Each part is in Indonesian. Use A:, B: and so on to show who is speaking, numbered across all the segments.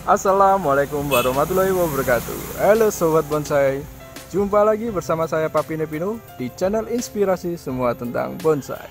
A: Assalamualaikum warahmatullahi wabarakatuh. Halo sobat bonsai, jumpa lagi bersama saya Papine Pino di channel inspirasi semua tentang bonsai.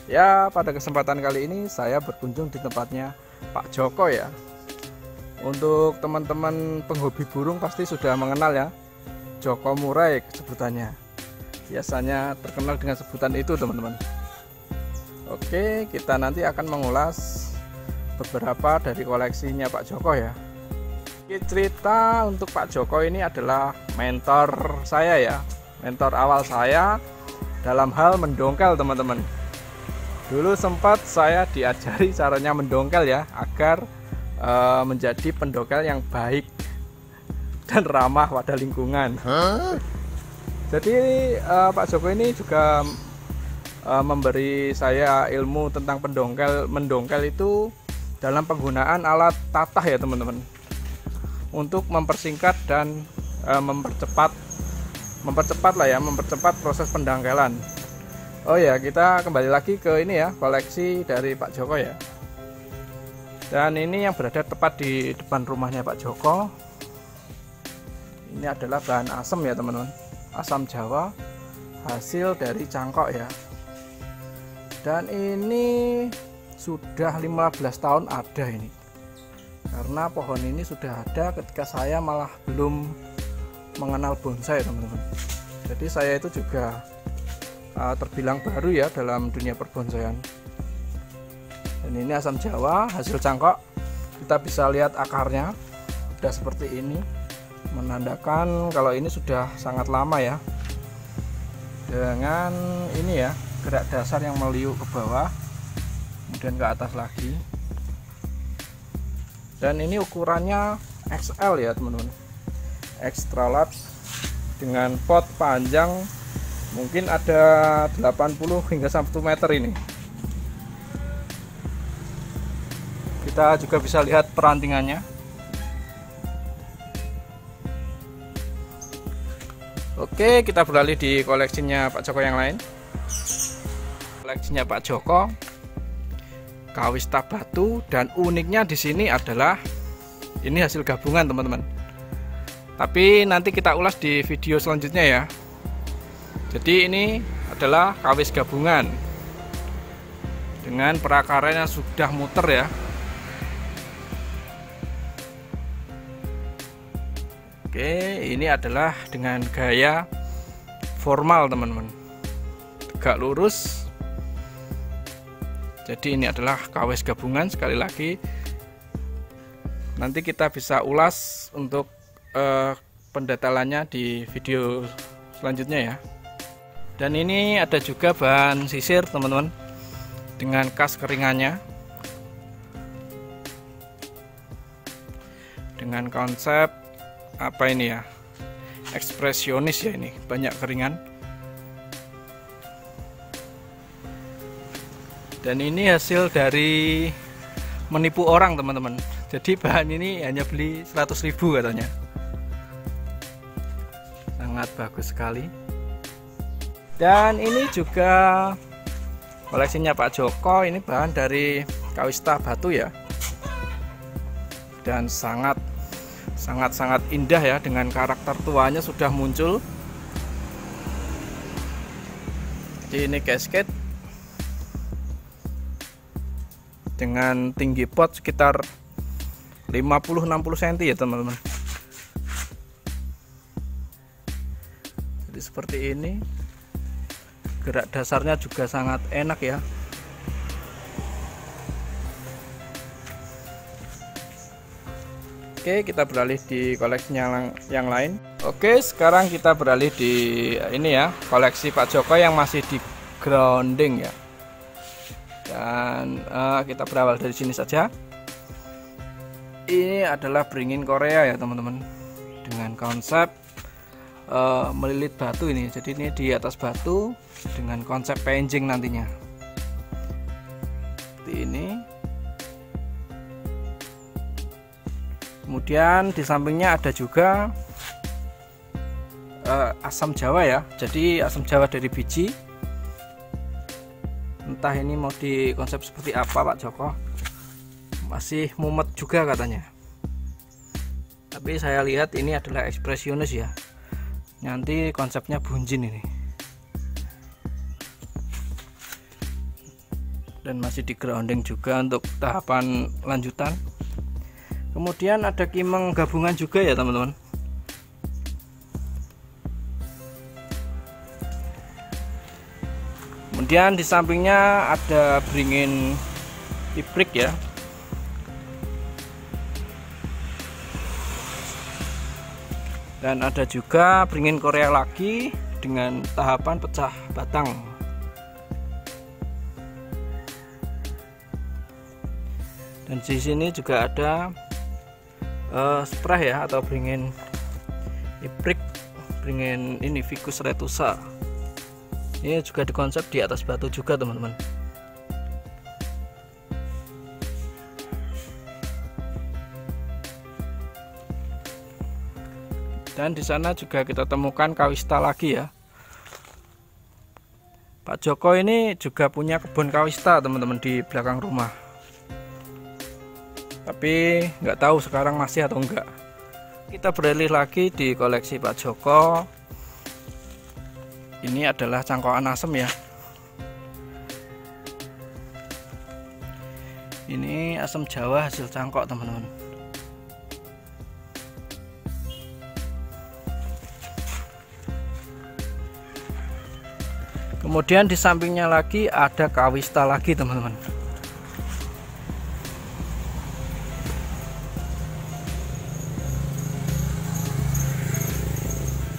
A: Ya, pada kesempatan kali ini saya berkunjung di tempatnya Pak Joko ya. Untuk teman-teman penghobi burung pasti sudah mengenal ya, Joko Murai sebutannya. Biasanya terkenal dengan sebutan itu teman-teman. Oke, kita nanti akan mengulas beberapa dari koleksinya Pak Joko ya. Cerita untuk Pak Joko ini adalah mentor saya ya, mentor awal saya dalam hal mendongkel teman-teman. Dulu sempat saya diajari caranya mendongkel ya, agar menjadi pendongkel yang baik dan ramah pada lingkungan. Jadi Pak Joko ini juga memberi saya ilmu tentang mendongkel itu dalam penggunaan alat tatah ya teman-teman, untuk mempersingkat dan mempercepat proses pendangkelan. Oh ya, kita kembali lagi ke ini ya, koleksi dari Pak Joko ya. Dan ini yang berada tepat di depan rumahnya Pak Joko. Ini adalah bahan asam ya teman-teman, asam Jawa hasil dari cangkok ya. Dan ini sudah 15 tahun ada ini, karena pohon ini sudah ada ketika saya malah belum mengenal bonsai teman-teman. Jadi saya itu juga terbilang baru ya dalam dunia perbonsaian. Dan ini asam Jawa hasil cangkok, kita bisa lihat akarnya sudah seperti ini, menandakan kalau ini sudah sangat lama ya, dengan ini ya, gerak dasar yang meliuk ke bawah kemudian ke atas lagi. Dan ini ukurannya XL ya teman-teman, extra large, dengan pot panjang mungkin ada 80 hingga 1 meter ini. Kita juga bisa lihat perantingannya. Oke, kita beralih di koleksinya Pak Joko yang lain. Koleksinya Pak Joko Kawista batu, dan uniknya di sini adalah ini hasil gabungan teman-teman. Tapi nanti kita ulas di video selanjutnya ya. Jadi ini adalah kawis gabungan dengan perakaran yang sudah muter ya. Oke, ini adalah dengan gaya formal teman-teman, tegak lurus. Jadi ini adalah kawis gabungan. Sekali lagi nanti kita bisa ulas untuk pendetailannya di video selanjutnya ya. Dan ini ada juga bahan sisir teman-teman, dengan kas keringannya, dengan konsep apa ini ya, ekspresionis ya, ini banyak keringan. Dan ini hasil dari menipu orang teman-teman. Jadi bahan ini hanya beli 100.000 katanya. Sangat bagus sekali. Dan ini juga koleksinya Pak Joko, ini bahan dari Kawista batu ya. Dan sangat indah ya, dengan karakter tuanya sudah muncul. Jadi ini cascade dengan tinggi pot sekitar 50-60 cm ya teman-teman. Jadi seperti ini, gerak dasarnya juga sangat enak ya. Oke, kita beralih di koleksinya yang lain. Oke, sekarang kita beralih di ini ya, koleksi Pak Joko yang masih di grounding ya. Dan kita berawal dari sini saja. Ini adalah beringin Korea ya teman-teman, dengan konsep melilit batu ini. Jadi ini di atas batu dengan konsep painting nantinya seperti ini. Kemudian di sampingnya ada juga asam Jawa ya. Jadi asam Jawa dari biji. Entah ini mau di konsep seperti apa Pak Joko, masih mumet juga katanya. tapi saya lihat ini adalah ekspresionis ya, nanti konsepnya bunjin ini, dan masih di grounding juga untuk tahapan lanjutan. Kemudian ada kimeng gabungan juga ya teman-teman. Kemudian di sampingnya ada beringin piprik ya. Dan ada juga beringin Korea lagi dengan tahapan pecah batang. Dan di sini juga ada spray ya, atau beringin iprik, beringin ini Ficus retusa. Ini juga dikonsep di atas batu juga teman-teman. Dan di sana juga kita temukan kawista lagi ya. Pak Joko ini juga punya kebun kawista teman-teman di belakang rumah. Tapi nggak tahu sekarang masih atau enggak. Kita beralih lagi di koleksi Pak Joko. Ini adalah cangkokan asem ya. Ini asem Jawa hasil cangkok teman-teman. Kemudian di sampingnya lagi ada kawista lagi teman-teman.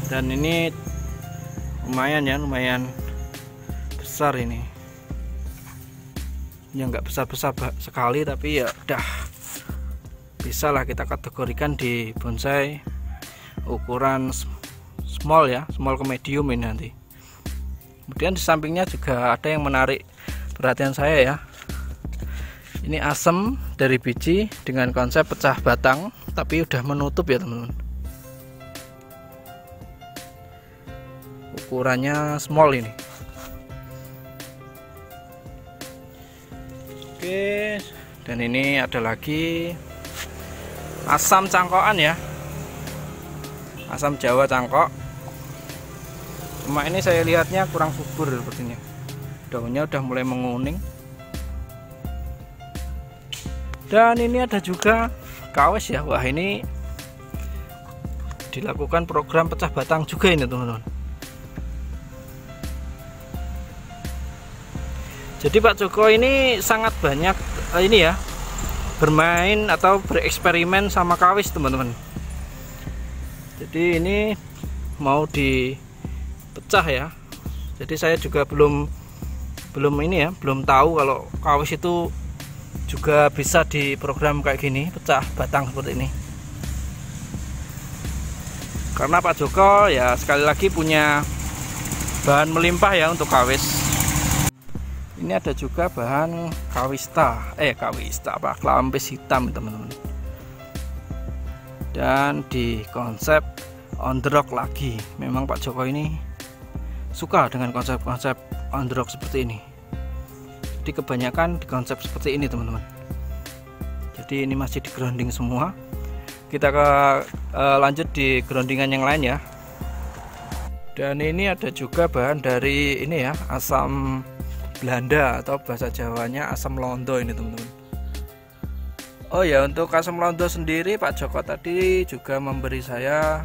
A: Dan ini lumayan ya, lumayan besar ini. Ya nggak besar-besar sekali, tapi ya udah bisa lah kita kategorikan di bonsai ukuran small ya, small ke medium ini nanti. Kemudian di sampingnya juga ada yang menarik perhatian saya ya. Ini asem dari biji dengan konsep pecah batang, tapi udah menutup ya teman-teman. Ukurannya small ini. Oke, dan ini ada lagi asam cangkokan ya, asam Jawa cangkok. Cuma ini saya lihatnya kurang subur sepertinya, daunnya udah mulai menguning. Dan ini ada juga kawes ya. Wah, ini dilakukan program pecah batang juga ini teman-teman. Jadi Pak Joko ini sangat banyak ini ya, bermain atau bereksperimen sama kawis teman-teman. Jadi ini mau dipecah ya. Jadi saya juga belum ini ya, belum tahu kalau kawis itu juga bisa diprogram kayak gini, pecah batang seperti ini. Karena Pak Joko ya sekali lagi punya bahan melimpah ya untuk kawis. Ini ada juga bahan kawista klampis hitam teman-teman. Dan di konsep on the rock lagi. Memang Pak Joko ini suka dengan konsep-konsep on the rock seperti ini. Jadi kebanyakan di konsep seperti ini teman-teman. Jadi ini masih di grounding semua. Kita lanjut di groundingan yang lain ya. Dan ini ada juga bahan dari ini ya, asam Belanda atau bahasa Jawanya asam londo ini teman-teman. Oh ya, untuk asam londo sendiri Pak Joko tadi juga memberi saya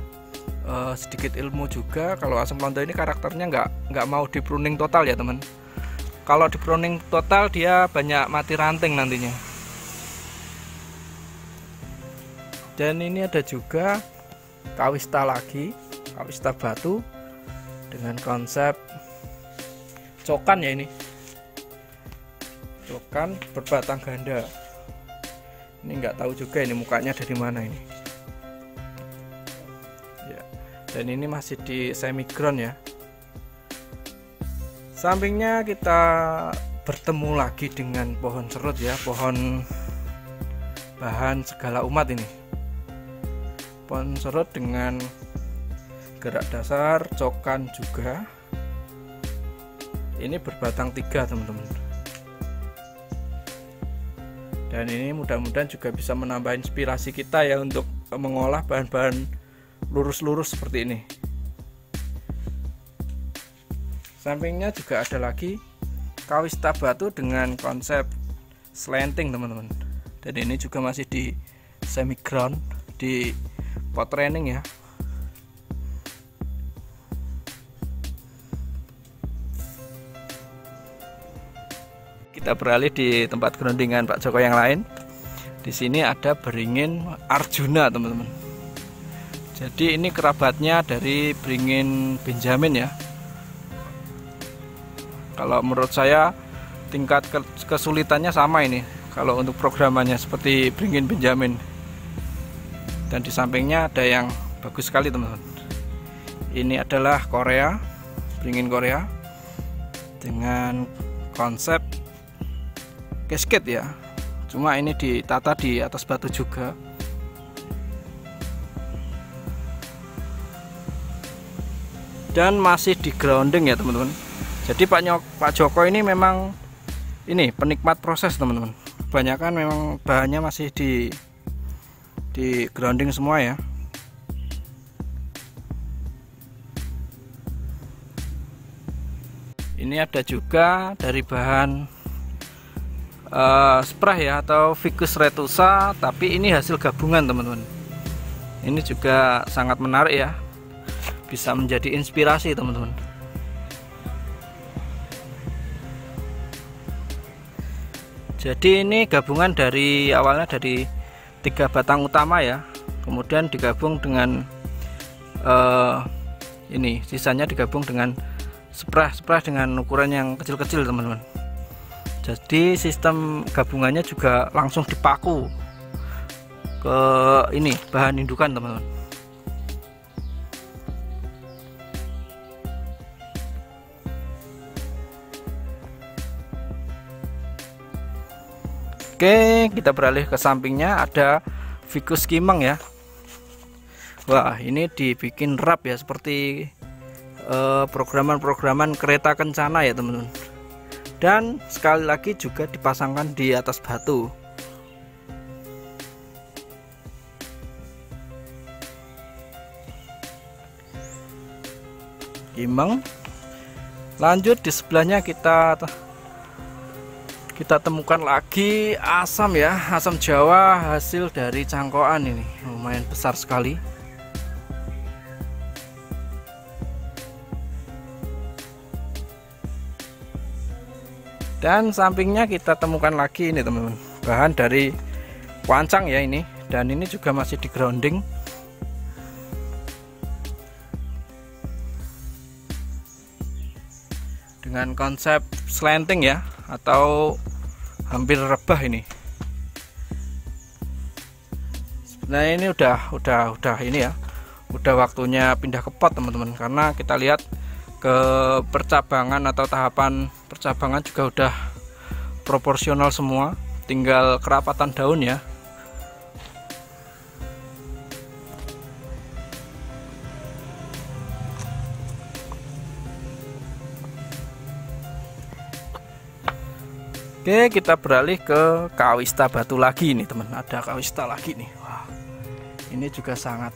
A: sedikit ilmu juga. Kalau asam londo ini karakternya nggak mau di pruning total ya teman. Kalau di pruning total dia banyak mati ranting nantinya. Dan ini ada juga kawista lagi, kawista batu dengan konsep cokan ya ini. Cokan berbatang ganda. Ini nggak tahu juga ini mukanya dari mana ini. Ya, dan ini masih di semi ground ya. Sampingnya kita bertemu lagi dengan pohon serut ya, pohon bahan segala umat ini. Pohon serut dengan gerak dasar cokan juga. Ini berbatang 3 teman-teman. Dan ini mudah-mudahan juga bisa menambah inspirasi kita ya untuk mengolah bahan-bahan lurus-lurus seperti ini. Sampingnya juga ada lagi kawista batu dengan konsep slanting teman-teman. Dan ini juga masih di semi ground, di pot training ya. Kita beralih di tempat groundingan Pak Joko yang lain. Di sini ada beringin Arjuna teman-teman. Jadi ini kerabatnya dari beringin Benjamin ya. Kalau menurut saya tingkat kesulitannya sama ini. Kalau untuk programannya seperti beringin Benjamin. Dan di sampingnya ada yang bagus sekali teman-teman. Ini adalah Korea, beringin Korea dengan konsep cascade ya, cuma ini ditata di atas batu juga. Dan masih di grounding ya teman-teman. Jadi Pak Joko ini memang ini penikmat proses teman-teman. Kebanyakan memang bahannya masih di grounding semua ya. Ini ada juga dari bahan spray ya, atau Ficus retusa, tapi ini hasil gabungan teman-teman. Ini juga sangat menarik ya, bisa menjadi inspirasi teman-teman. Jadi ini gabungan dari awalnya dari 3 batang utama ya, kemudian digabung dengan ini sisanya digabung dengan spray dengan ukuran yang kecil-kecil teman-teman. Jadi sistem gabungannya juga langsung dipaku ke ini bahan indukan teman-teman. Oke, kita beralih ke sampingnya, ada Ficus Kimeng ya. Wah, ini dibikin rap ya, seperti programan kereta kencana ya teman-teman. Dan sekali lagi juga dipasangkan di atas batu. Kimeng. Lanjut di sebelahnya kita temukan lagi asam ya, asam Jawa hasil dari cangkokan ini, lumayan besar sekali. Dan sampingnya kita temukan lagi ini teman-teman, bahan dari wancang ya ini, dan ini juga masih di grounding. Dengan konsep slanting ya, atau hampir rebah ini. Sebenarnya ini udah ini ya, udah waktunya pindah ke pot teman-teman, karena kita lihat ke percabangan atau tahapan percabangan juga udah proporsional semua, tinggal kerapatan daun ya. Oke, kita beralih ke kawista batu lagi nih teman. Ada kawista lagi nih. Wah, ini juga sangat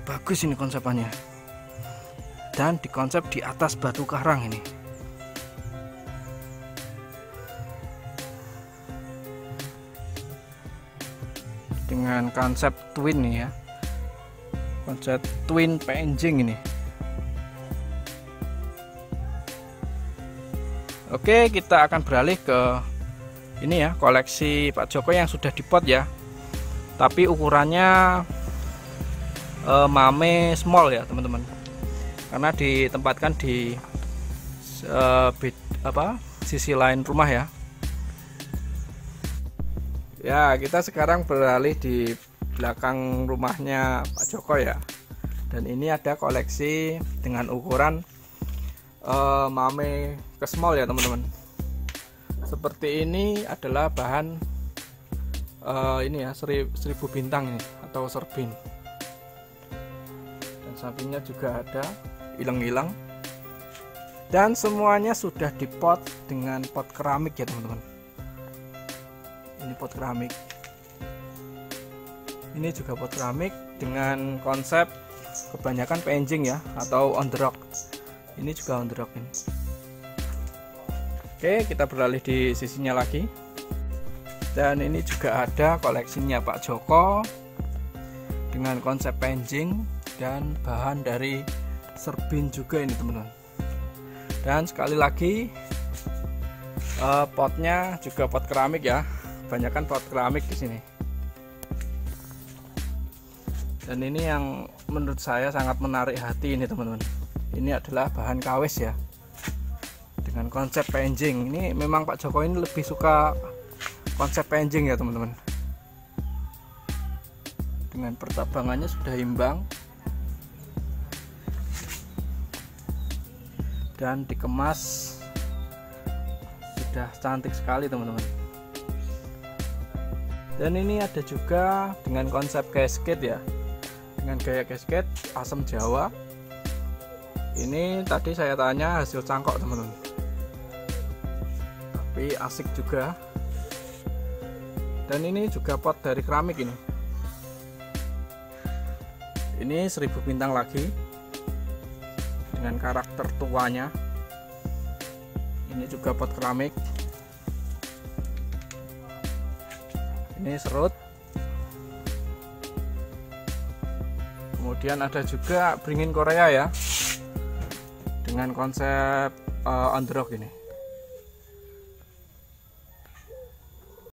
A: bagus ini konsepannya. Dan dikonsep di atas batu karang ini. Dengan konsep twin nih ya, konsep twin painting ini. Oke, kita akan beralih ke ini ya, koleksi Pak Joko yang sudah dipot ya, tapi ukurannya mame small ya teman-teman, karena ditempatkan di sisi lain rumah ya. Ya, kita sekarang beralih di belakang rumahnya Pak Joko ya, dan ini ada koleksi dengan ukuran mame ke small ya teman-teman. Seperti ini adalah bahan ini ya, 1000 bintang ini, atau serbin. Dan sampingnya juga ada ilang-ilang, dan semuanya sudah dipot dengan pot keramik ya teman-teman. Ini pot keramik. Ini juga pot keramik dengan konsep kebanyakan packaging ya, atau on the rock. Ini juga on the rock ini. Oke, kita beralih di sisinya lagi. Dan ini juga ada koleksinya Pak Joko dengan konsep packaging dan bahan dari serbin juga ini teman-teman. Dan sekali lagi potnya juga pot keramik ya, kebanyakan pot keramik di sini. Dan ini yang menurut saya sangat menarik hati ini teman-teman. Ini adalah bahan kawis ya, dengan konsep packaging. Ini memang Pak Joko ini lebih suka konsep packaging ya teman-teman. Dengan pertabangannya sudah imbang dan dikemas sudah cantik sekali teman-teman. Dan ini ada juga dengan konsep gasket ya, dengan gaya gasket asam Jawa. Ini tadi saya tanya hasil cangkok teman-teman, tapi asik juga. Dan ini juga pot dari keramik ini. Ini 1000 bintang lagi dengan karakter tuanya. Ini juga pot keramik. Ini serut. Kemudian ada juga beringin Korea ya, dengan konsep on the rock ini.